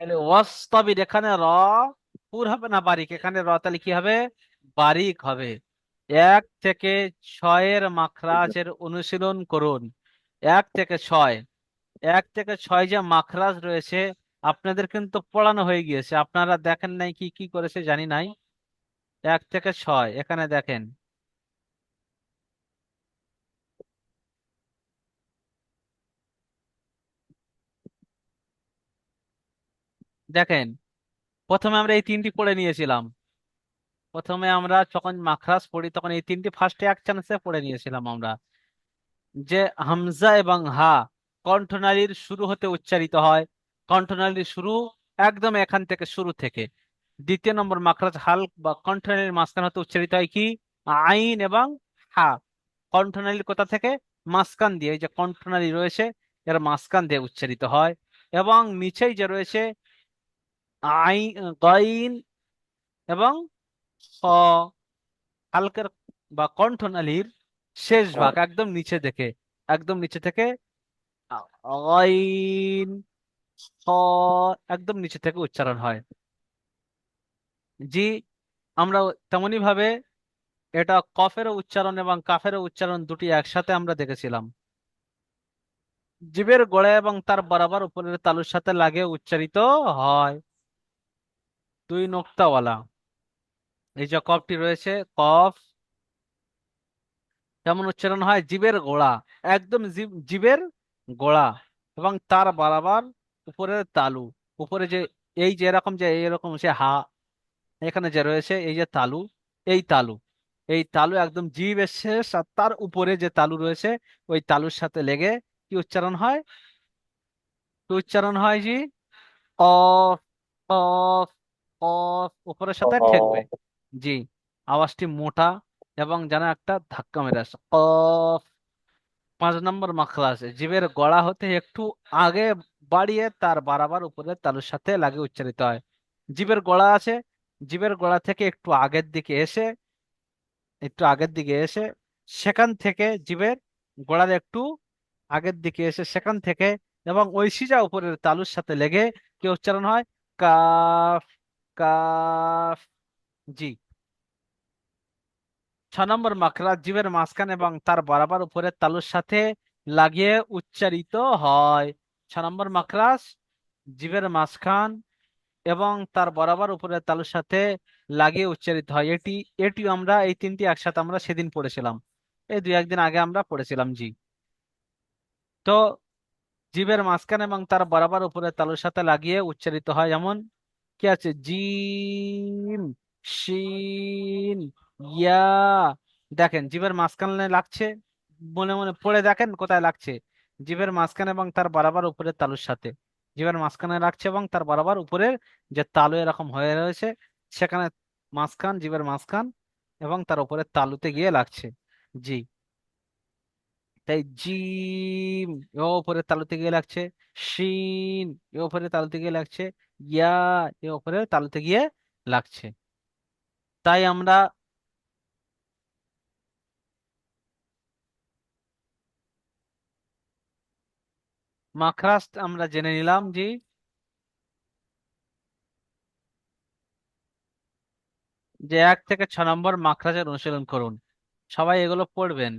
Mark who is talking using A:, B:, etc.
A: তাহলে ওয়াস্তাবির এখানে র পুর হবে না বারিক, এখানে র তাহলে কি হবে? বারিক হবে। 1 থেকে 6-এর মাখরাজের অনুশীলন করুন। 1 থেকে 6, 1 থেকে 6 যে মাখরাজ রয়েছে আপনাদের কিন্তু পড়ানো হয়ে গিয়েছে, আপনারা দেখেন নাই কি কি করেছে জানি নাই। 1 থেকে 6 এখানে দেখেন। দেখেন, প্রথমে আমরা এই তিনটি পড়ে নিয়েছিলাম। প্রথমে আমরা যখন মাখরাজ পড়ি তখন এই তিনটি ফার্স্টে এক চান্সে পড়ে নিয়েছিলাম আমরা। যে হামজা এবং হা কণ্ঠনালীর শুরু হতে উচ্চারিত হয়। কণ্ঠনালীর শুরু একদম এখান থেকে, শুরু থেকে। দ্বিতীয় নম্বর মাখরাজ হাল বা কণ্ঠনালীর মাঝখান হতে উচ্চারিত হয় কি? আইন এবং হা। কণ্ঠনালীর কোথা থেকে? মাঝখান দিয়ে, এই যে কণ্ঠনালী রয়েছে এর মাঝখান দিয়ে উচ্চারিত হয়। এবং নিচেই যে রয়েছে আইন, গাইন এবং খ। হালকের বা কণ্ঠনালীর শেষ ভাগ একদম নিচে থেকে, একদম নিচে থেকে আইন, খ, একদম নিচে থেকে উচ্চারণ হয়। জি, আমরা তেমনি ভাবে এটা কফেরও উচ্চারণ এবং কাফেরও উচ্চারণ দুটি একসাথে আমরা দেখেছিলাম। জিভের গোড়া এবং তার বরাবর উপরের তালুর সাথে লাগে উচ্চারিত হয়। 2 নোক্তাওয়ালা এই যে কফটি রয়েছে, কফ কেমন উচ্চারণ হয়? জিভের গোড়া, একদম জিভের গোড়া এবং তার বরাবর উপরের তালু। উপরে যে এই যে এরকম, যে এরকম সে হা, এখানে যে রয়েছে এই যে তালু, এই তালু, এই তালু একদম জিভের শেষ আর তার উপরে যে তালু রয়েছে ওই তালুর সাথে লেগে কি উচ্চারণ হয়? কি উচ্চারণ হয় জি? অফ, অফ, অফ, উপরের সাথে ঠেকবে। জি, আওয়াজটি মোটা এবং যেন একটা ধাক্কা মেরে আসে, অফ। 5 নম্বর মাখরাজ জিভের গড়া হতে একটু আগে বাড়িয়ে তার বরাবর উপরের তালুর সাথে লাগিয়ে উচ্চারিত হয়। জিভের গোড়া আছে, জিভের গোড়া থেকে একটু আগের দিকে এসে, একটু আগের দিকে এসে সেখান থেকে জিভের গোড়ার একটু আগের দিকে এসে সেখান থেকে এবং ওই সিজা উপরের তালুর সাথে লেগে কি উচ্চারণ হয়? Calf, calf. জি। 6 নম্বর মাখরাজ জিভের মাঝখান এবং তার বরাবর উপরের তালুর সাথে লাগিয়ে উচ্চারিত হয়। 6 নম্বর মাখরাজ জিভের মাঝখান এবং তার বরাবর উপরের তালুর সাথে লাগিয়ে উচ্চারিত হয়। এটি আমরা এই তিনটি একসাথে আমরা সেদিন পড়েছিলাম, এই 2-1 দিন আগে আমরা পড়েছিলাম। জি। তো জিভের মাঝখান এবং তার বরাবর উপরের তালুর সাথে লাগিয়ে উচ্চারিত হয়, যেমন কি আছে? জিম, শিন, ইয়া। দেখেন জিভের মাঝখানে লাগছে, মনে মনে পড়ে দেখেন কোথায় লাগছে। জিভের মাঝখানে এবং তার বরাবর উপরের তালুর সাথে, জিভের মাঝখানে লাগছে এবং তার বরাবর উপরের যে তালু এরকম হয়ে রয়েছে সেখানে, মাঝখান, জিভের মাঝখান এবং তার উপরের তালুতে গিয়ে লাগছে। জি। তাই জিম এ উপরে তালুতে গিয়ে লাগছে, শিন এ উপরে তালুতে গিয়ে লাগছে, ইয়া এ উপরে তালুতে গিয়ে লাগছে। তাই আমরা মাখরাজ আমরা জেনে নিলাম। জি, যে 1 থেকে 6 নম্বর মাখরাজের অনুশীলন করুন। সবাই এগুলো পড়বেন।